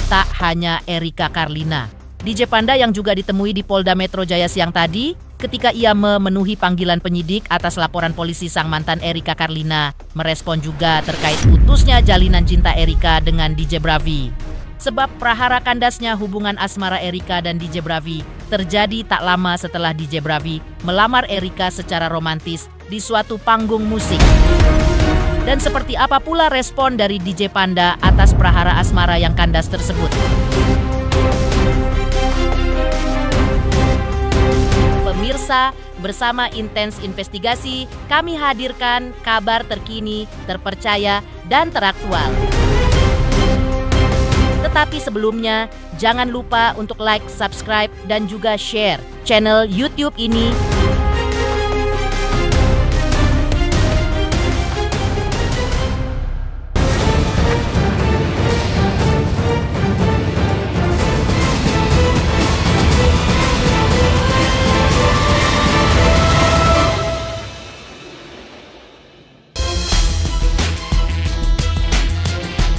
tak hanya Erika Karlina. DJ Panda yang juga ditemui di Polda Metro Jaya siang tadi ketika ia memenuhi panggilan penyidik atas laporan polisi sang mantan Erika Karlina, merespon juga terkait putusnya jalinan cinta Erika dengan DJ Bravi. Sebab prahara kandasnya hubungan asmara Erika dan DJ Bravi terjadi tak lama setelah DJ Bravi melamar Erika secara romantis di suatu panggung musik. Dan seperti apa pula respon dari DJ Panda atas prahara asmara yang kandas tersebut? Pemirsa, bersama Intens Investigasi, kami hadirkan kabar terkini, terpercaya, dan teraktual. Tetapi sebelumnya, jangan lupa untuk like, subscribe, dan juga share channel YouTube ini.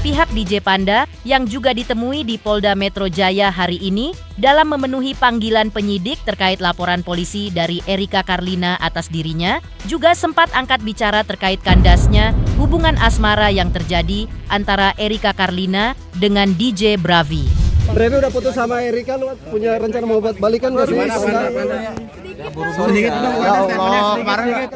Pihak DJ Panda yang juga ditemui di Polda Metro Jaya hari ini dalam memenuhi panggilan penyidik terkait laporan polisi dari Erika Karlina atas dirinya juga sempat angkat bicara terkait kandasnya hubungan asmara yang terjadi antara Erika Karlina dengan DJ Bravi. Bravi udah putus sama Erika, lu punya rencana mau balikan gak sih? Ya Allah, kemarin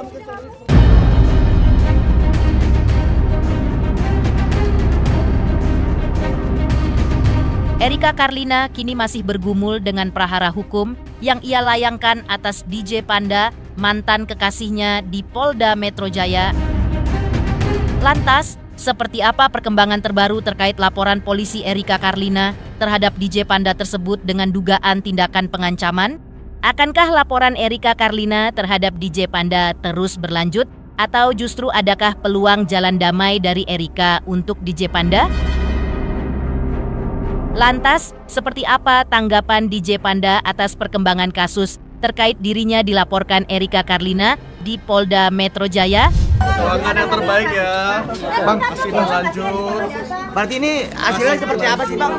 Erika Karlina kini masih bergumul dengan prahara hukum yang ia layangkan atas DJ Panda, mantan kekasihnya di Polda Metro Jaya. Lantas, seperti apa perkembangan terbaru terkait laporan polisi Erika Karlina terhadap DJ Panda tersebut dengan dugaan tindakan pengancaman? Akankah laporan Erika Karlina terhadap DJ Panda terus berlanjut? Atau justru adakah peluang jalan damai dari Erika untuk DJ Panda? Lantas, seperti apa tanggapan DJ Panda atas perkembangan kasus terkait dirinya dilaporkan Erika Karlina di Polda Metro Jaya? Doakan yang terbaik ya, Bang. Masih lanjut. Berarti ini hasilnya seperti apa sih, Bang?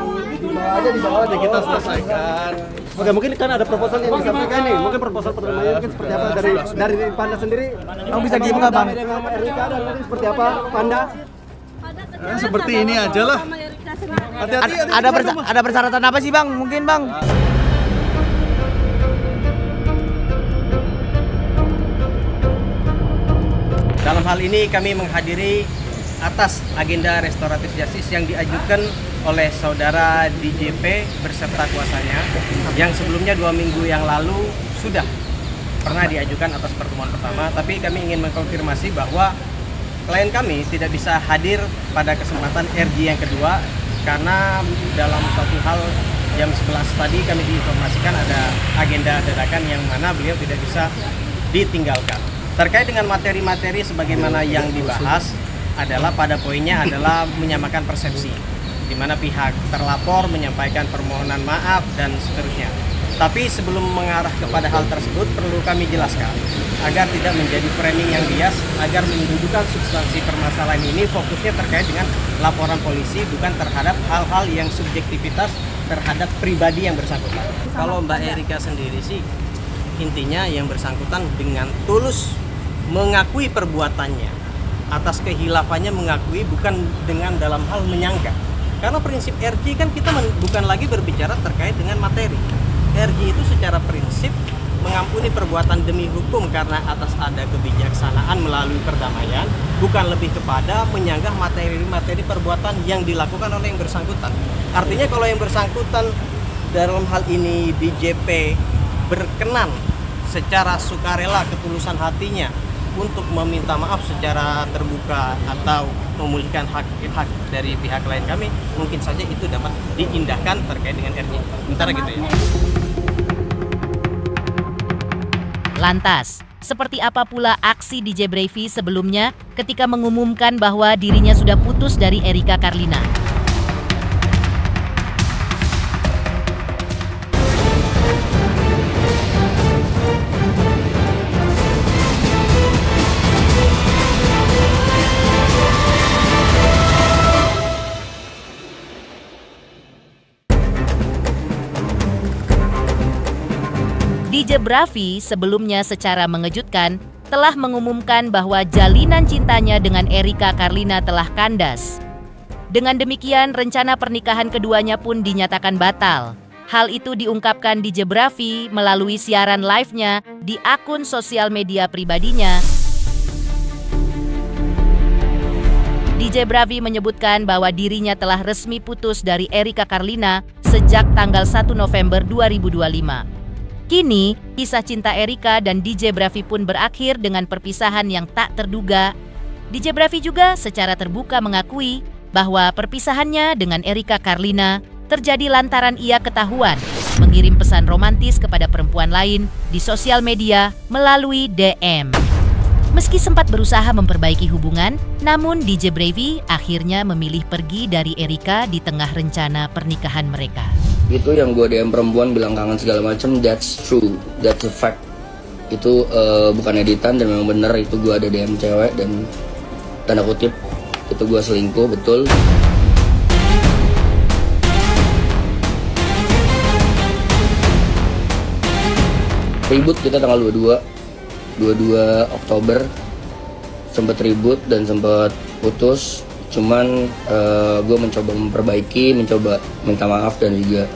Di bawah aja kita selesaikan. Oke, mungkin kan ada proposal yang disampaikan nih. Mungkin proposal pertamanya mungkin seperti apa dari Panda sendiri? Bang bisa diem nggak, Bang? Dengan Erika dan mungkin seperti apa, Panda? Seperti ini aja lah. Hati-hati. Ada persyaratan apa sih, Bang? Mungkin, Bang? Dalam hal ini kami menghadiri atas agenda restoratif justice yang diajukan oleh saudara DJP beserta kuasanya yang sebelumnya 2 minggu yang lalu sudah pernah diajukan atas pertemuan pertama, tapi kami ingin mengkonfirmasi bahwa klien kami tidak bisa hadir pada kesempatan RG yang kedua karena dalam suatu hal jam 11 tadi kami diinformasikan ada agenda dadakan yang mana beliau tidak bisa ditinggalkan. Terkait dengan materi-materi sebagaimana yang dibahas adalah pada poinnya adalah menyamakan persepsi, di mana pihak terlapor menyampaikan permohonan maaf dan seterusnya. Tapi sebelum mengarah kepada hal tersebut perlu kami jelaskan agar tidak menjadi framing yang bias, agar mendudukan substansi permasalahan ini fokusnya terkait dengan laporan polisi bukan terhadap hal-hal yang subjektivitas terhadap pribadi yang bersangkutan. Kalau Mbak Erika sendiri sih intinya yang bersangkutan dengan tulus mengakui perbuatannya, atas kehilafannya mengakui, bukan dengan dalam hal menyangka. Karena prinsip RG kan kita bukan lagi berbicara terkait dengan materi. RG itu secara prinsip mengampuni perbuatan demi hukum karena atas ada kebijaksanaan melalui perdamaian, bukan lebih kepada menyanggah materi-materi perbuatan yang dilakukan oleh yang bersangkutan. Artinya kalau yang bersangkutan dalam hal ini DJP berkenan secara sukarela ketulusan hatinya untuk meminta maaf secara terbuka atau memulihkan hak dari pihak klien kami, mungkin saja itu dapat diindahkan terkait dengan RG. Sementara gitu ya. Lantas, seperti apa pula aksi DJ Bravi sebelumnya ketika mengumumkan bahwa dirinya sudah putus dari Erika Karlina? DJ Bravi sebelumnya secara mengejutkan telah mengumumkan bahwa jalinan cintanya dengan Erika Karlina telah kandas. Dengan demikian, rencana pernikahan keduanya pun dinyatakan batal. Hal itu diungkapkan DJ Bravi melalui siaran live-nya di akun sosial media pribadinya. DJ Bravi menyebutkan bahwa dirinya telah resmi putus dari Erika Karlina sejak tanggal 1 November 2025. Kini, kisah cinta Erika dan DJ Bravi pun berakhir dengan perpisahan yang tak terduga. DJ Bravi juga secara terbuka mengakui bahwa perpisahannya dengan Erika Karlina terjadi lantaran ia ketahuan mengirim pesan romantis kepada perempuan lain di sosial media melalui DM. Meski sempat berusaha memperbaiki hubungan, namun DJ Bravi akhirnya memilih pergi dari Erika di tengah rencana pernikahan mereka. Itu yang gue DM perempuan bilang kangen segala macam, that's true, that's a fact. Itu bukan editan dan memang bener itu gue ada DM cewek dan tanda kutip itu gue selingkuh, betul. Ribut kita tanggal 22 Oktober, sempat ribut dan sempat putus. Cuman gue mencoba memperbaiki, mencoba minta maaf dan juga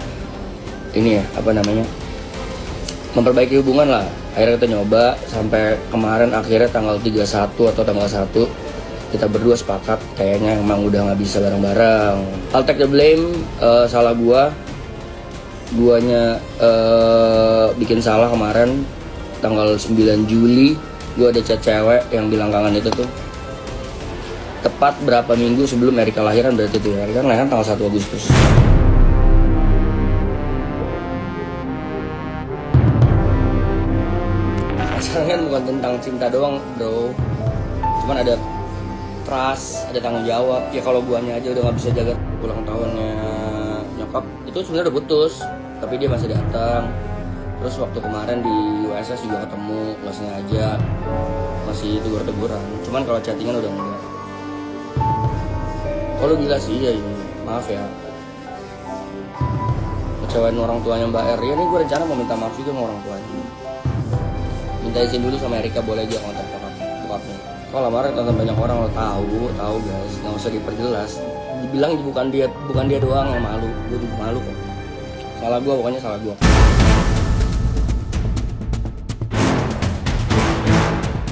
ini ya, memperbaiki hubungan lah. Akhirnya kita nyoba sampai kemarin akhirnya tanggal 31 atau tanggal 1 kita berdua sepakat kayaknya emang udah nggak bisa bareng-bareng. I'll take the blame, salah guanya bikin salah kemarin tanggal 9 Juli gue ada chat cewek yang bilang kangen itu tuh tepat berapa minggu sebelum Erika lahiran, berarti itu ya, Erika lahiran tanggal 1 Agustus. Pacaran kan bukan tentang cinta doang bro, cuman ada trust, ada tanggung jawab. Ya kalau guanya aja udah nggak bisa jaga ulang tahunnya nyokap, itu sebenarnya udah putus, tapi dia masih datang. Terus waktu kemarin di USS juga ketemu, nggak sengaja, masih tegur-teguran. Cuman kalau chattingan udah enggak. Kalau gila sih ya ini, maaf ya. Kecewain orang tuanya Mbak R. Ya nih gue rencana mau minta maaf juga sama orang tuanya. Minta izin dulu sama Erika, boleh aja kontak bokapnya. Kalau lamaran tonton banyak orang lo tahu guys, nggak usah diperjelas. Dibilang bukan dia doang yang malu, gue juga malu kok. Salah gue, pokoknya salah gue.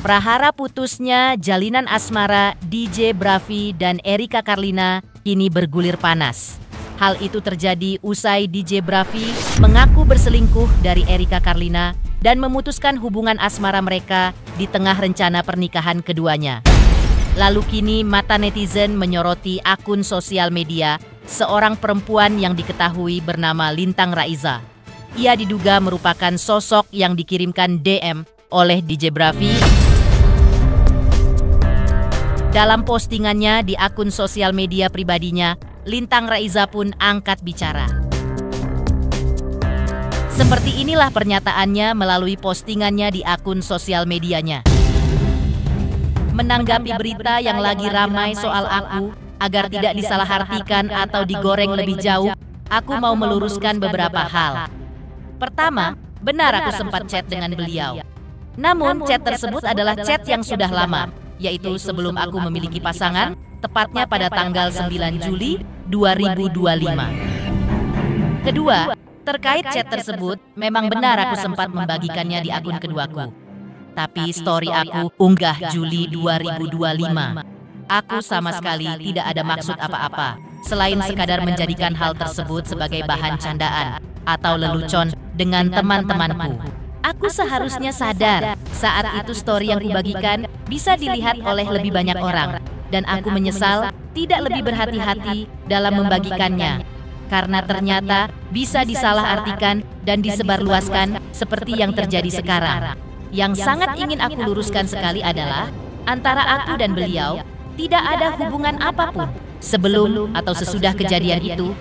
Prahara putusnya jalinan asmara DJ Bravi dan Erika Karlina kini bergulir panas. Hal itu terjadi usai DJ Bravi mengaku berselingkuh dari Erika Karlina dan memutuskan hubungan asmara mereka di tengah rencana pernikahan keduanya. Lalu kini mata netizen menyoroti akun sosial media seorang perempuan yang diketahui bernama Lintang Raiza. Ia diduga merupakan sosok yang dikirimkan DM oleh DJ Bravi. Dalam postingannya di akun sosial media pribadinya, Lintang Raiza pun angkat bicara. Seperti inilah pernyataannya melalui postingannya di akun sosial medianya. Menanggapi berita yang lagi ramai soal aku, agar tidak disalahartikan atau digoreng lebih jauh, aku mau meluruskan beberapa hal. Pertama, benar aku sempat chat dengan beliau. Namun chat tersebut adalah chat yang sudah lama, yaitu sebelum aku memiliki pasangan, tepatnya pada tanggal 9 Juli 2025. Kedua, terkait chat tersebut, memang benar aku sempat membagikannya di akun keduaku. Tapi story aku unggah Juli 2025. Aku sama sekali tidak ada maksud apa-apa, selain sekadar menjadikan hal tersebut sebagai bahan candaan atau lelucon dengan teman-temanku. Aku seharusnya sadar saat itu story yang kubagikan bisa dilihat oleh lebih banyak orang. Dan aku menyesal tidak lebih berhati-hati dalam membagikannya. Karena ternyata bisa disalahartikan dan disebarluaskan seperti yang terjadi sekarang. Yang sangat ingin aku luruskan sekali adalah antara aku dan beliau tidak ada hubungan apapun. Sebelum atau sesudah kejadian itu,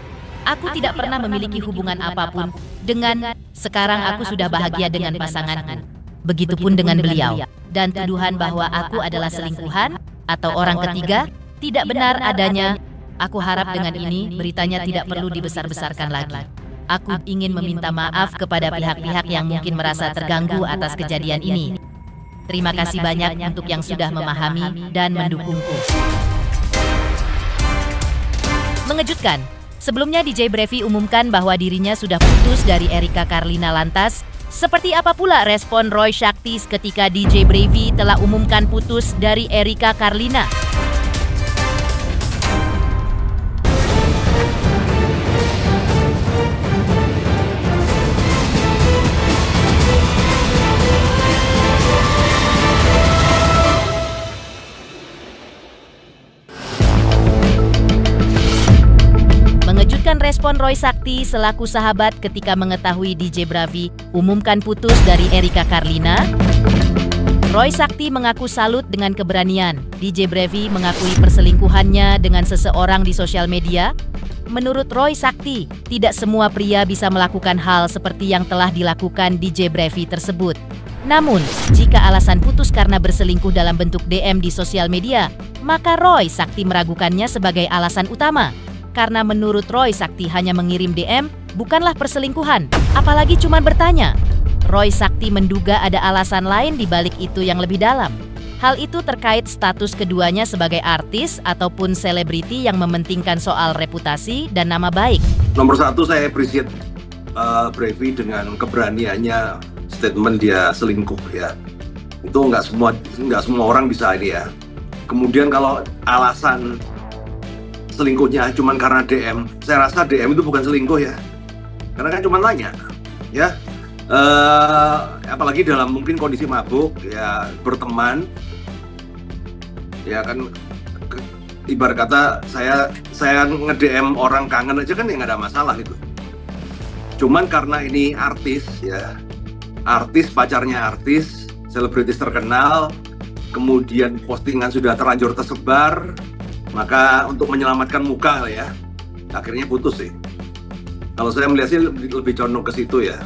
aku tidak pernah memiliki hubungan apapun dengan sekarang aku sudah bahagia dengan pasanganku. Begitupun dengan beliau. Dan tuduhan bahwa aku adalah selingkuhan atau orang ketiga tidak benar adanya. Aku harap dengan ini beritanya tidak perlu dibesar-besarkan lagi. Aku ingin meminta maaf kepada pihak-pihak yang mungkin merasa terganggu atas kejadian ini. Terima kasih banyak untuk yang sudah memahami dan mendukungku. Mengejutkan, sebelumnya DJ Brevi umumkan bahwa dirinya sudah putus dari Erika Karlina. Lantas, seperti apa pula respon Roy Shakti ketika DJ Brevi telah umumkan putus dari Erika Karlina? Mengejutkan respon Roy Shakti selaku sahabat ketika mengetahui DJ Brevi umumkan putus dari Erika Karlina. Roy Shakti mengaku salut dengan keberanian DJ Brevi mengakui perselingkuhannya dengan seseorang di sosial media. Menurut Roy Shakti, tidak semua pria bisa melakukan hal seperti yang telah dilakukan DJ Brevi tersebut. Namun, jika alasan putus karena berselingkuh dalam bentuk DM di sosial media, maka Roy Shakti meragukannya sebagai alasan utama. Karena menurut Roy Shakti hanya mengirim DM bukanlah perselingkuhan, apalagi cuma bertanya. Roy Shakti menduga ada alasan lain di balik itu yang lebih dalam. Hal itu terkait status keduanya sebagai artis ataupun selebriti yang mementingkan soal reputasi dan nama baik. Nomor satu, saya appreciate Brevi dengan keberaniannya statement dia selingkuh ya. Itu nggak semua orang bisa ini ya. Kemudian kalau alasan selingkuhnya cuma karena DM, saya rasa DM itu bukan selingkuh ya, karena kan cuma nanya ya, apalagi dalam mungkin kondisi mabuk ya, berteman ya kan, ibarat kata saya nge-DM orang kangen aja kan ya nggak ada masalah itu. Cuman karena ini artis ya, artis pacarnya artis, selebritis terkenal, kemudian postingan sudah terlanjur tersebar, maka untuk menyelamatkan muka ya, akhirnya putus sih. Kalau saya melihat sih lebih condong ke situ ya.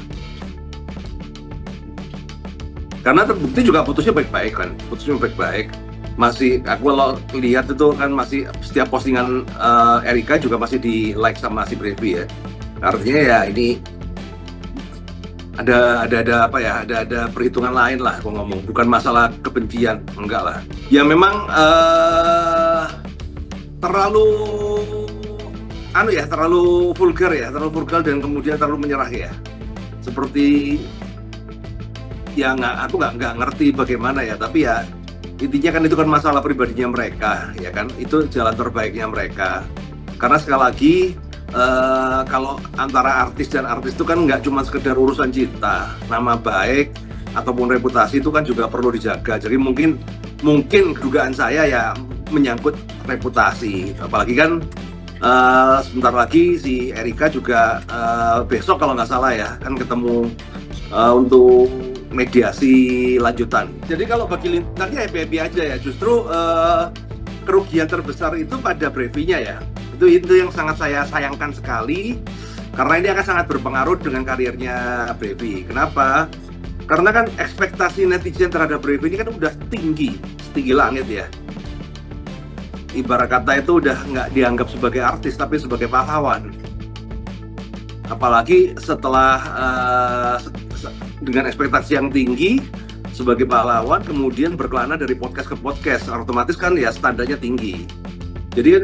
Karena terbukti juga putusnya baik-baik kan, putusnya baik-baik. Masih, aku kalau lihat itu kan masih setiap postingan Erika juga masih di like sama si Brevi ya. Artinya ya ini ada apa ya, ada perhitungan lain lah aku ngomong, bukan masalah kebencian, enggak lah. Ya memang terlalu vulgar ya, dan kemudian terlalu menyerah ya. Seperti ya aku nggak ngerti bagaimana ya, tapi ya intinya kan itu kan masalah pribadinya mereka ya kan, itu jalan terbaiknya mereka. Karena sekali lagi kalau antara artis dan artis itu kan nggak cuma sekedar urusan cinta, nama baik ataupun reputasi itu kan juga perlu dijaga. Jadi mungkin dugaan saya ya menyangkut reputasi, apalagi kan sebentar lagi si Erika juga besok kalau nggak salah ya kan ketemu untuk mediasi lanjutan. Jadi kalau bagi Lintang ya happy aja ya, justru kerugian terbesar itu pada Brevinya ya, itu yang sangat saya sayangkan sekali, karena ini akan sangat berpengaruh dengan karirnya Brevi. Kenapa? Karena kan ekspektasi netizen terhadap Brevi ini kan udah tinggi langit ya. Ibarat kata itu udah nggak dianggap sebagai artis tapi sebagai pahlawan. Apalagi setelah dengan ekspektasi yang tinggi sebagai pahlawan, kemudian berkelana dari podcast ke podcast, otomatis kan ya standarnya tinggi. Jadi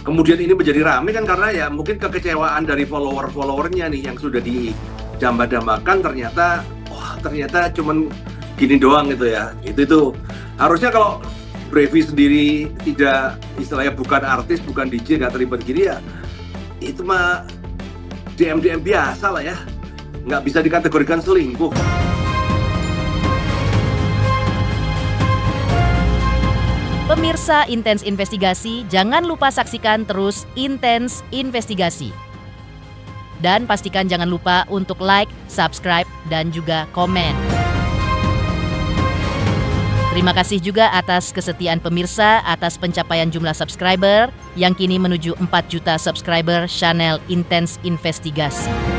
kemudian ini menjadi ramai kan karena ya mungkin kekecewaan dari followernya nih yang sudah dijamba-jambakan, ternyata cuman gini doang gitu ya. Itu harusnya kalau Brevi sendiri tidak, istilahnya bukan artis, bukan DJ, nggak terlibat gini ya, itu mah DM biasa lah ya, nggak bisa dikategorikan selingkuh. Pemirsa Intens Investigasi, jangan lupa saksikan terus Intens Investigasi. Dan pastikan jangan lupa untuk like, subscribe, dan juga komen. Terima kasih juga atas kesetiaan pemirsa, atas pencapaian jumlah subscriber yang kini menuju 4 juta subscriber channel Intens Investigasi.